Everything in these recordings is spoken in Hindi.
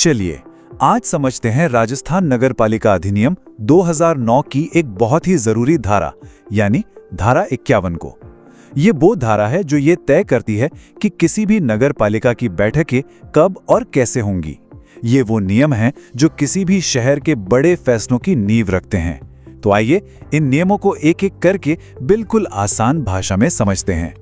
चलिए आज समझते हैं राजस्थान नगर पालिका अधिनियम 2009 की एक बहुत ही जरूरी धारा यानी धारा 51 को। ये वो धारा है जो ये तय करती है कि किसी भी नगर पालिका की बैठकें कब और कैसे होंगी। ये वो नियम हैं जो किसी भी शहर के बड़े फैसलों की नींव रखते हैं। तो आइए इन नियमों को एक एक करके बिल्कुल आसान भाषा में समझते हैं।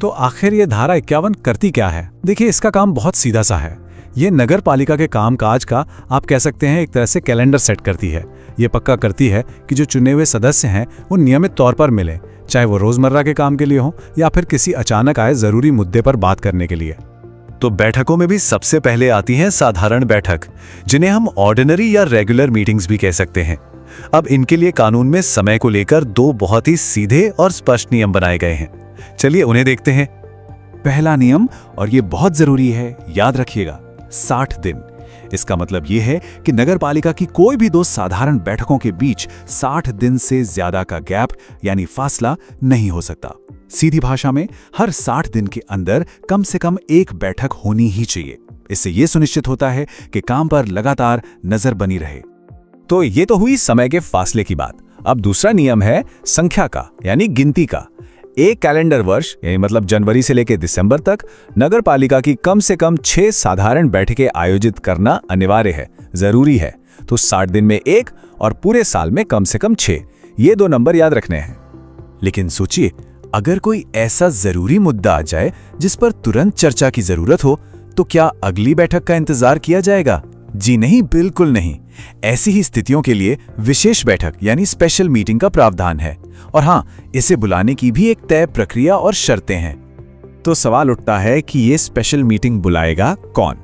तो आखिर ये धारा 51 करती क्या है? देखिए, इसका काम बहुत सीधा सा है। ये नगर पालिका के कामकाज का आप कह सकते हैं एक तरह से कैलेंडर सेट करती है। ये पक्का करती है कि जो चुने हुए सदस्य हैं वो नियमित तौर पर मिले, चाहे वो रोजमर्रा के काम के लिए हो या फिर किसी अचानक आए जरूरी मुद्दे पर बात करने के लिए। तो बैठकों में भी सबसे पहले आती है साधारण बैठक, जिन्हें हम ऑर्डिनरी या रेगुलर मीटिंग्स भी कह सकते हैं। अब इनके लिए कानून में समय को लेकर दो बहुत ही सीधे और स्पष्ट नियम बनाए गए हैं। चलिए उन्हें देखते हैं। पहला नियम, और ये बहुत जरूरी है, याद रखिएगा, 60 दिन। इसका मतलब ये है कि नगर पालिका की कोई भी दो साधारण बैठकों के बीच 60 दिन से ज्यादा का गैप यानी फासला नहीं हो सकता। सीधी भाषा में हर 60 दिन के अंदर कम से कम एक बैठक होनी ही चाहिए। इससे यह सुनिश्चित होता है कि काम पर लगातार नजर बनी रहे। तो ये तो हुई समय के फासले की बात। अब दूसरा नियम है संख्या का यानी गिनती का। एक कैलेंडर वर्ष यानी मतलब जनवरी से लेकर दिसंबर तक नगर पालिका की कम से कम 6 साधारण बैठकें आयोजित करना अनिवार्य है, जरूरी है। तो 60 दिन में एक और पूरे साल में कम से कम 6, ये दो नंबर याद रखने हैं। लेकिन सोचिए, अगर कोई ऐसा जरूरी मुद्दा आ जाए जिस पर तुरंत चर्चा की जरूरत हो, तो क्या अगली बैठक का इंतजार किया जाएगा? जी नहीं, बिल्कुल नहीं। ऐसी ही स्थितियों के लिए विशेष बैठक यानी स्पेशल मीटिंग का प्रावधान है। और हाँ, इसे बुलाने की भी एक तय प्रक्रिया और शर्तें हैं। तो सवाल उठता है कि ये स्पेशल मीटिंग बुलाएगा कौन?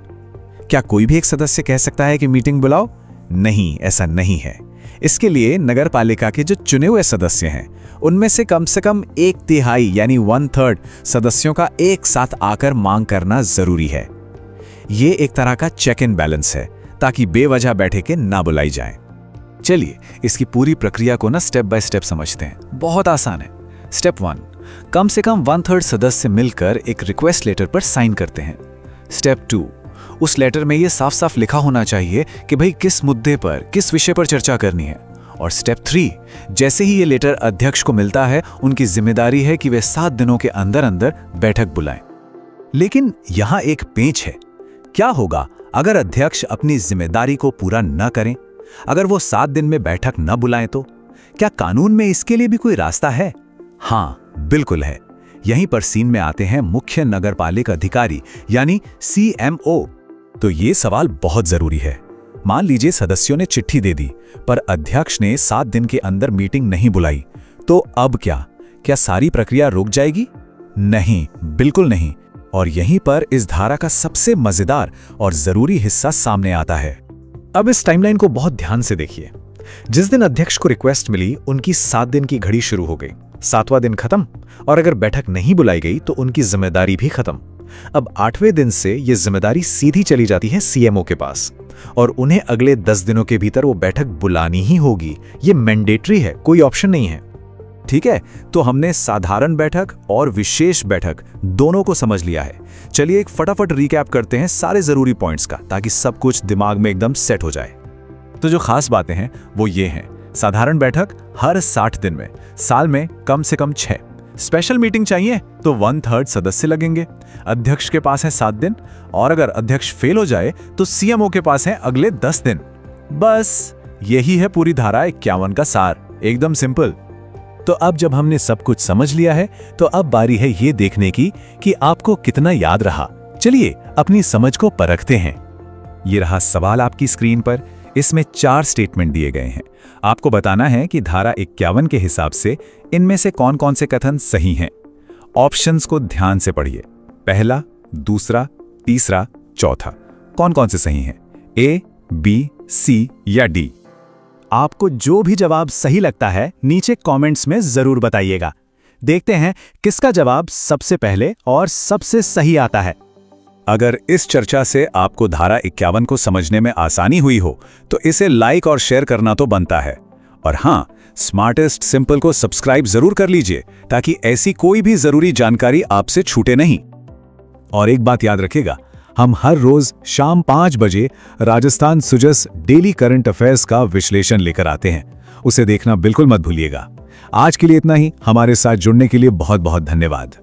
क्या कोई भी एक सदस्य कह सकता है कि मीटिंग बुलाओ? नहीं, ऐसा नहीं है। इसके लिए नगर पालिका के जो चुने हुए सदस्य हैं उनमें से कम 1/3 यानी 1/3 सदस्यों का एक साथ आकर मांग करना जरूरी है। ये एक तरह का चेक एंड बैलेंस है ताकि बेवजह बैठकें ना बुलाई जाएं। चलिए इसकी पूरी प्रक्रिया को स्टेप बाय स्टेप समझते हैं। बहुत आसान है। स्टेप 1, कम से कम 1/3 सदस्य मिलकर एक रिक्वेस्ट लेटर पर साइन करते हैं। स्टेप 2, उस लेटर में ये साफ साफ लिखा होना चाहिए कि भाई किस मुद्दे पर, किस विषय पर चर्चा करनी है। और स्टेप 3, जैसे ही ये लेटर अध्यक्ष को मिलता है, उनकी जिम्मेदारी है कि वे 7 दिनों के अंदर अंदर बैठक बुलाएं। लेकिन यहां एक पेंच है। क्या होगा अगर अध्यक्ष अपनी जिम्मेदारी को पूरा न करें? अगर वो 7 दिन में बैठक न बुलाएं तो क्या कानून में इसके लिए भी कोई रास्ता है? हाँ, बिल्कुल है। यहीं पर सीन में आते हैं मुख्य नगरपालिका अधिकारी यानी CMO। तो ये सवाल बहुत जरूरी है। मान लीजिए सदस्यों ने चिट्ठी दे दी पर अध्यक्ष ने 7 दिन के अंदर मीटिंग नहीं बुलाई, तो अब क्या सारी प्रक्रिया रुक जाएगी? नहीं, बिल्कुल नहीं। और यहीं पर इस धारा का सबसे मजेदार और जरूरी हिस्सा सामने आता है। अब इस टाइमलाइन को बहुत ध्यान से देखिए। जिस दिन अध्यक्ष को रिक्वेस्ट मिली, उनकी 7 दिन की घड़ी शुरू हो गई। 7वां दिन खत्म, और अगर बैठक नहीं बुलाई गई तो उनकी जिम्मेदारी भी खत्म। अब 8वें दिन से यह जिम्मेदारी सीधी चली जाती है CMO के पास, और उन्हें अगले 10 दिनों के भीतर वो बैठक बुलानी ही होगी। ये मैंडेटरी है, कोई ऑप्शन नहीं है। ठीक है, तो हमने साधारण बैठक और विशेष बैठक दोनों को समझ लिया है। चलिए एक फटाफट रिकैप करते हैं सारे जरूरी पॉइंट्स का, ताकि सब कुछ दिमाग में एकदम सेट हो जाए। तो जो खास बातें हैं वो ये हैं। साधारण बैठक हर 60 दिन में, साल में कम से कम 6। स्पेशल मीटिंग चाहिए तो 1/3 सदस्य लगेंगे। अध्यक्ष के पास है 7 दिन, और अगर अध्यक्ष फेल हो जाए तो CMO के पास है अगले 10 दिन। बस यही है पूरी धारा 51 का सार, एकदम सिंपल। तो अब जब हमने सब कुछ समझ लिया है, तो अब बारी है ये देखने की कि आपको कितना याद रहा। चलिए अपनी समझ को परखते हैं। ये रहा सवाल आपकी स्क्रीन पर। इसमें 4 स्टेटमेंट दिए गए हैं। आपको बताना है कि धारा 51 के हिसाब से इनमें से कौन कौन से कथन सही हैं। ऑप्शंस को ध्यान से पढ़िए। पहला, दूसरा, तीसरा, चौथा कौन कौन से सही हैं? A, B, C या D? आपको जो भी जवाब सही लगता है नीचे कमेंट्स में जरूर बताइएगा। देखते हैं किसका जवाब सबसे पहले और सबसे सही आता है। अगर इस चर्चा से आपको धारा 51 को समझने में आसानी हुई हो तो इसे लाइक और शेयर करना तो बनता है। और हाँ, स्मार्टेस्ट सिंपल को सब्सक्राइब जरूर कर लीजिए ताकि ऐसी कोई भी जरूरी जानकारी आपसे छूटे नहीं। और एक बात याद रखिएगा, हम हर रोज शाम 5 बजे Rajasthan Sujas daily current affairs का विश्लेषण लेकर आते हैं। उसे देखना बिल्कुल मत भूलिएगा। आज के लिए इतना ही। हमारे साथ जुड़ने के लिए बहुत बहुत धन्यवाद।